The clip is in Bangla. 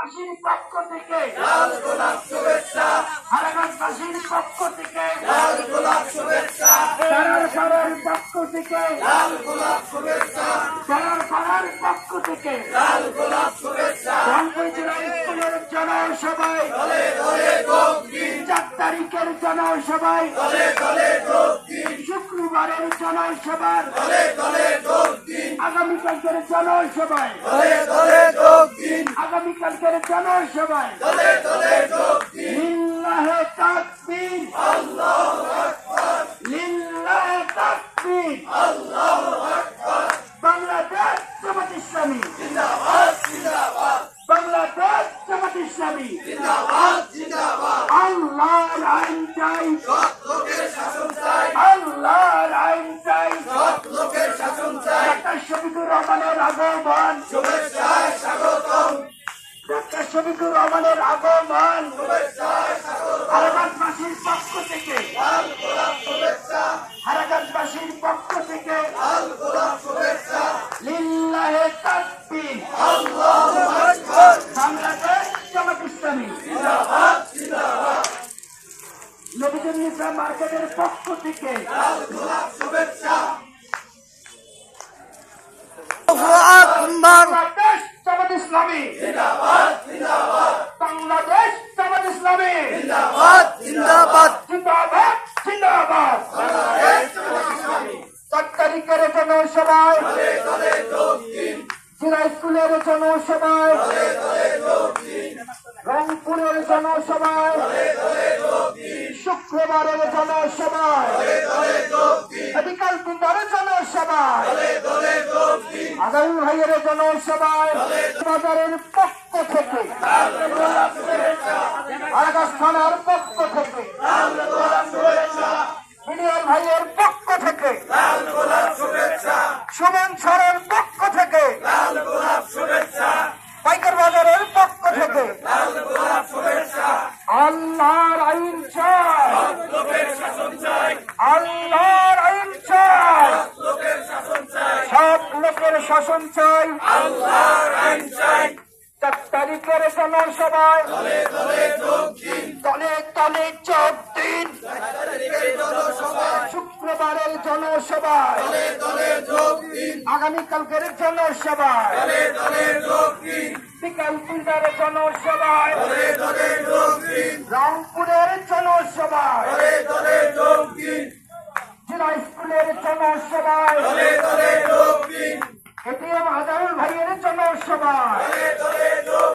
হারাঘাটবাসীর পক্ষ থেকে লাল গোলাপ শুভেচ্ছা, হারাঘাটবাসীর পক্ষ থেকে লাল গোলাপ শুভেচ্ছা, পাড়ার পক্ষ থেকে লাল গোলাপ শুভেচ্ছা, পাড়ার পক্ষ থেকে লাল গোলাপ শুভেচ্ছা। রংপুর জেলা স্কুলের জনসভায় দলে দলে যোগ দিন, 4 তারিখের জনসভায় দলে দলে যোগ দিন, শুক্রবারের জনসভার দলে দলে যোগ দিন, আগামীকালকের জনসভায় দলে দলে যোগ দিন, আগামীকালকের জনসভায় দলে দলে যোগ দিন। লিল্লাহে তাকবীর আল্লাহু আকবার, লিল্লাহে তাকবীর আল্লাহু আকবার। বাংলাদেশ জামাত ইসলামী জিন্দাবাদ, জিন্দাবাদ, বাংলাদেশ জামাত ইসলামী জিন্দাবাদ, জিন্দাবাদ। আল্লাহর আইন চাই সৎ লোকের শাসন চাই, আল্লাহর আইন চাই সৎ লোকের শাসন চাই। ডাক্তার শফিকুর রহমানের আগমন শুভেচ্ছায় স্বাগতম, ডাক্তার শফিকুর রহমানের আগমন শুভেচ্ছায় স্বাগতম। হারাঘাটবাসীর পক্ষ থেকে লাল গোলাপ শুভেচ্ছা, হারাঘাটবাসীর পক্ষ থেকে লাল গোলাপ শুভেচ্ছা। লিল্লাহে তাকবীর আল্লাহু আকবার, বাংলাদেশ জামাত ইসলামী জিন্দাবাদ, জিন্দাবাদ। নবীদের নিসা মার্কেটের পক্ষ থেকে লাল গোলাপ শুভেচ্ছা, বাংলাদেশ জামাত ইসলামী জিন্দাবাদ, জিন্দাবাদ, বাংলাদেশ জামাত ইসলামী জিন্দাবাদ, জিন্দাবাদ। জিন্দাবাদ জিন্দাবাদ বাংলাদেশ জামাত ইসলামী, 4 তারিখের জনসভায় দলে দলে যোগ দিন, জেলা স্কুলের জনসভায় দলে দলে যোগ দিন, রংপুরের জনসভায় দলে দলে যোগ দিন, শুক্রবারের জনসভায় দলে দলে যোগ দিন, বিকাল 3টার জনসভায় দলে দলে যোগ দিন। আগামী ভাইয়ের জনসভায় বাজারের পক্ষ থেকে লাল গোলাপ শুভেচ্ছা, আগাছ থানার পক্ষ থেকে লাল গোলাপ শুভেচ্ছা, মিডিয়ার ভাইয়ের পক্ষ থেকে লাল গোলাপ শুভেচ্ছা, সুমন সরের পক্ষ থেকে লাল গোলাপ শুভেচ্ছা, পাইকার বাজারের পক্ষ থেকে লাল গোলাপ শুভেচ্ছা। আল্লাহর আইন চাই লোকের শাসন চাই, আল্লাহর আইন চাই লোকের শাসন চাই, সব লোকের শাসন চাই আল্লাহর আইন চাই। 4 তারিখের জনসভায় দলে দলে যোগ দিন, তলে তলে যোগ দিন তারিখের জনসভায় শুক্রবারের জনসভায় দলে দলে যোগ দিন, আগামীকালকের জনসভায় দলে দলে যোগ দিন, বিকাল 3টার জনসভায় দলে দলে যোগ দিন, রংপুরের জনসভায় দলে দলে যোগ দিন, জেলা স্কুলের জনসভায় দলে দলে যোগ দিন, এটিএম হাজারুল ভাইয়ের জনসভায় দলে দলে যোগ